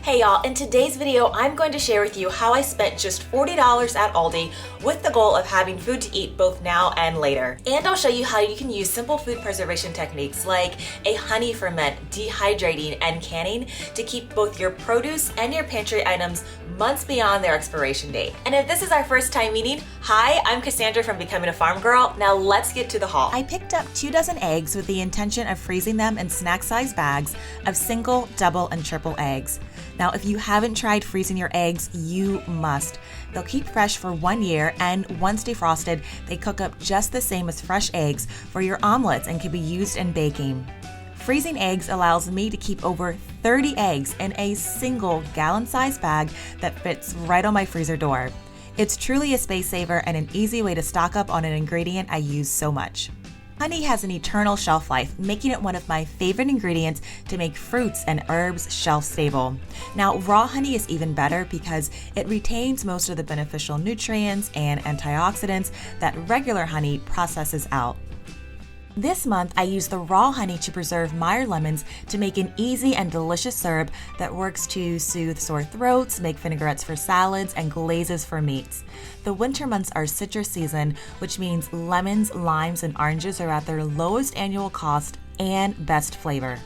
Hey y'all, in today's video, I'm going to share with you how I spent just $40 at Aldi with the goal of having food to eat both now and later. And I'll show you how you can use simple food preservation techniques like a honey ferment, dehydrating, and canning to keep both your produce and your pantry items months beyond their expiration date. And if this is our first time meeting, hi, I'm Cassandra from Becoming a Farm Girl. Now let's get to the haul. I picked up 2 dozen eggs with the intention of freezing them in snack-sized bags of single, double, and triple eggs. Now, if you haven't tried freezing your eggs, you must. They'll keep fresh for 1 year, and once defrosted, they cook up just the same as fresh eggs for your omelets and can be used in baking. Freezing eggs allows me to keep over 30 eggs in a single gallon-sized bag that fits right on my freezer door. It's truly a space saver and an easy way to stock up on an ingredient I use so much. Honey has an eternal shelf life, making it one of my favorite ingredients to make fruits and herbs shelf stable. Now, raw honey is even better because it retains most of the beneficial nutrients and antioxidants that regular honey processes out. This month, I used the raw honey to preserve Meyer lemons to make an easy and delicious syrup that works to soothe sore throats, make vinaigrettes for salads, and glazes for meats. The winter months are citrus season, which means lemons, limes, and oranges are at their lowest annual cost and best flavor.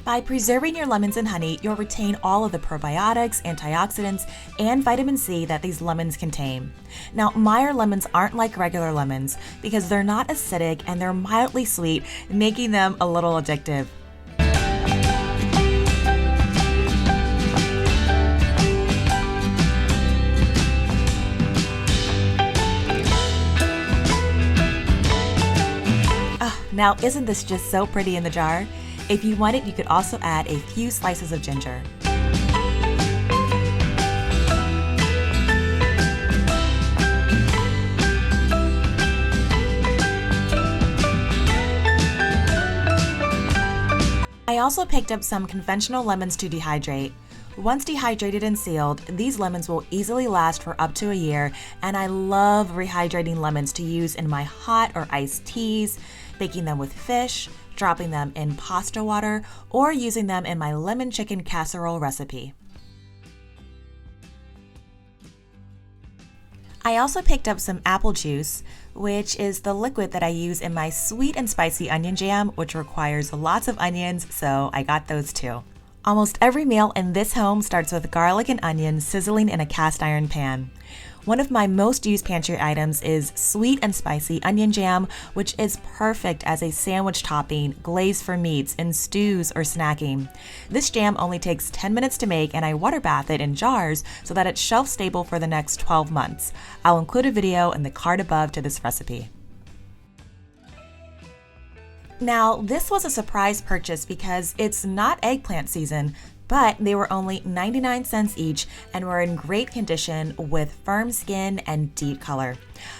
By preserving your lemons in honey, you'll retain all of the probiotics, antioxidants, and vitamin C that these lemons contain. Now, Meyer lemons aren't like regular lemons because they're not acidic and they're mildly sweet, making them a little addictive. Oh, now isn't this just so pretty in the jar? If you want it, you could also add a few slices of ginger. I also picked up some conventional lemons to dehydrate. Once dehydrated and sealed, these lemons will easily last for up to a year, and I love rehydrating lemons to use in my hot or iced teas, baking them with fish, dropping them in pasta water, or using them in my lemon chicken casserole recipe. I also picked up some apple juice, which is the liquid that I use in my sweet and spicy onion jam, which requires lots of onions, so I got those too. Almost every meal in this home starts with garlic and onions sizzling in a cast iron pan. One of my most used pantry items is sweet and spicy onion jam, which is perfect as a sandwich topping, glaze for meats, in stews, or snacking. This jam only takes 10 minutes to make, and I water bath it in jars so that it's shelf stable for the next 12 months. I'll include a video in the card above to this recipe. Now, this was a surprise purchase because it's not eggplant season, but they were only 99 cents each and were in great condition with firm skin and deep color.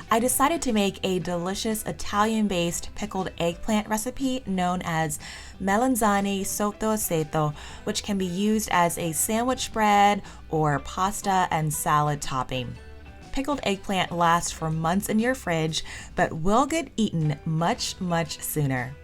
I decided to make a delicious Italian-based pickled eggplant recipe known as melanzane sotto aceto, which can be used as a sandwich bread or pasta and salad topping. Pickled eggplant lasts for months in your fridge, but will get eaten much, much sooner.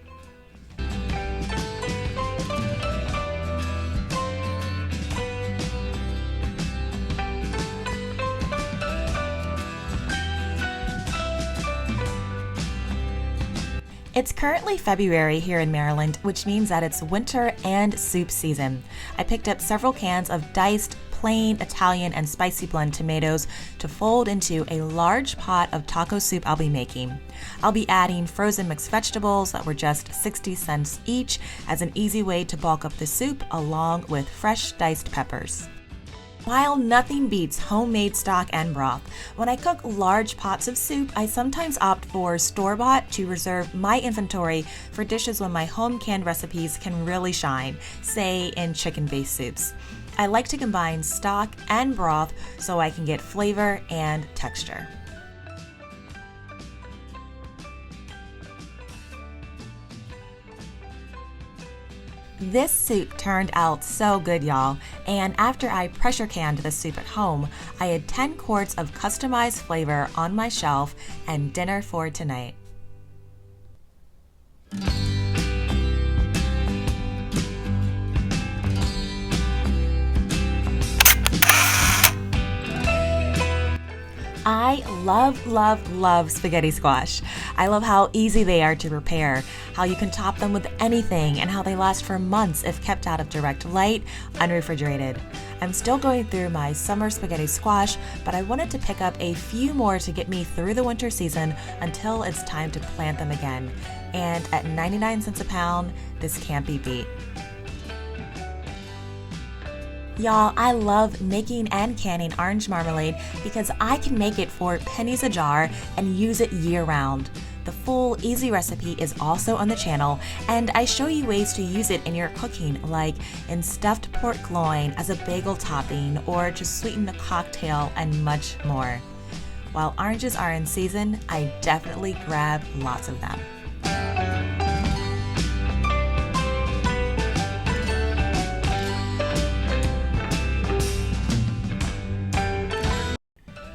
It's currently February here in Maryland, which means that it's winter and soup season. I picked up several cans of diced, plain Italian and spicy blend tomatoes to fold into a large pot of taco soup I'll be making. I'll be adding frozen mixed vegetables that were just 60 cents each as an easy way to bulk up the soup along with fresh diced peppers. While nothing beats homemade stock and broth, when I cook large pots of soup, I sometimes opt for store-bought to reserve my inventory for dishes when my home canned recipes can really shine, say in chicken-based soups. I like to combine stock and broth so I can get flavor and texture. This soup turned out so good, y'all, and after I pressure canned the soup at home, I had 10 quarts of customized flavor on my shelf and dinner for tonight. I love spaghetti squash. I love how easy they are to prepare, how you can top them with anything, and how they last for months if kept out of direct light, unrefrigerated. I'm still going through my summer spaghetti squash, but I wanted to pick up a few more to get me through the winter season until it's time to plant them again. And at 99 cents a pound, this can't be beat. Y'all, I love making and canning orange marmalade because I can make it for pennies a jar and use it year-round. The full, easy recipe is also on the channel, and I show you ways to use it in your cooking, like in stuffed pork loin as a bagel topping, or to sweeten a cocktail, and much more. While oranges are in season, I definitely grab lots of them.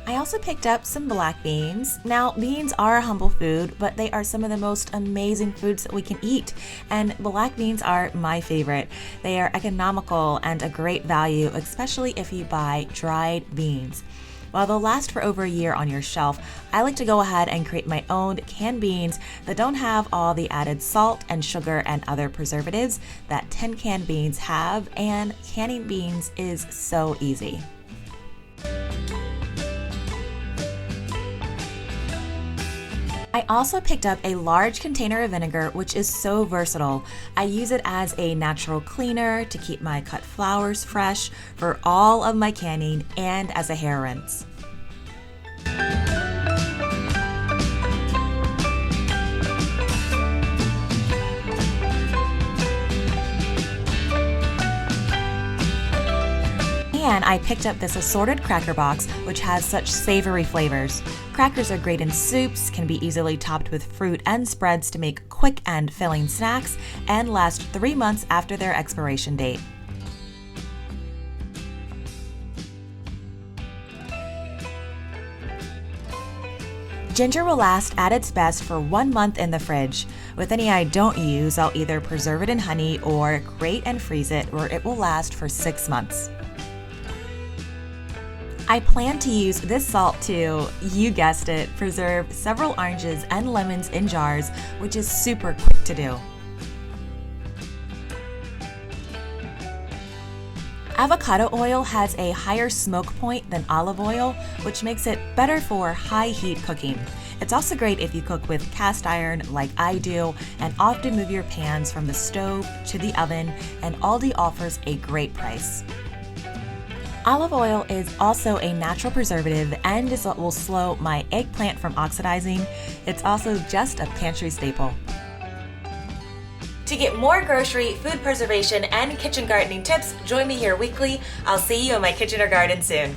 I also picked up some black beans. Now, beans are a humble food, but they are some of the most amazing foods that we can eat, and black beans are my favorite. They are economical and a great value, especially if you buy dried beans. While they'll last for over a year on your shelf, I like to go ahead and create my own canned beans that don't have all the added salt and sugar and other preservatives that tin can beans have, and canning beans is so easy. I also picked up a large container of vinegar, which is so versatile. I use it as a natural cleaner to keep my cut flours fresh for all of my canning, and as a hair rinse. And I picked up this assorted cracker box, which has such savory flavors. Crackers are great in soups, can be easily topped with fruit and spreads to make quick and filling snacks, and last 3 months after their expiration date. Ginger will last at its best for 1 month in the fridge. With any I don't use, I'll either preserve it in honey or grate and freeze it, where it will last for 6 months. I plan to use this salt to, you guessed it, preserve several oranges and lemons in jars, which is super quick to do. Avocado oil has a higher smoke point than olive oil, which makes it better for high heat cooking. It's also great if you cook with cast iron like I do, and often move your pans from the stove to the oven, and Aldi offers a great price. Olive oil is also a natural preservative and is what will slow my eggplant from oxidizing. It's also just a pantry staple. To get more grocery, food preservation, and kitchen gardening tips, join me here weekly. I'll see you in my kitchen or garden soon.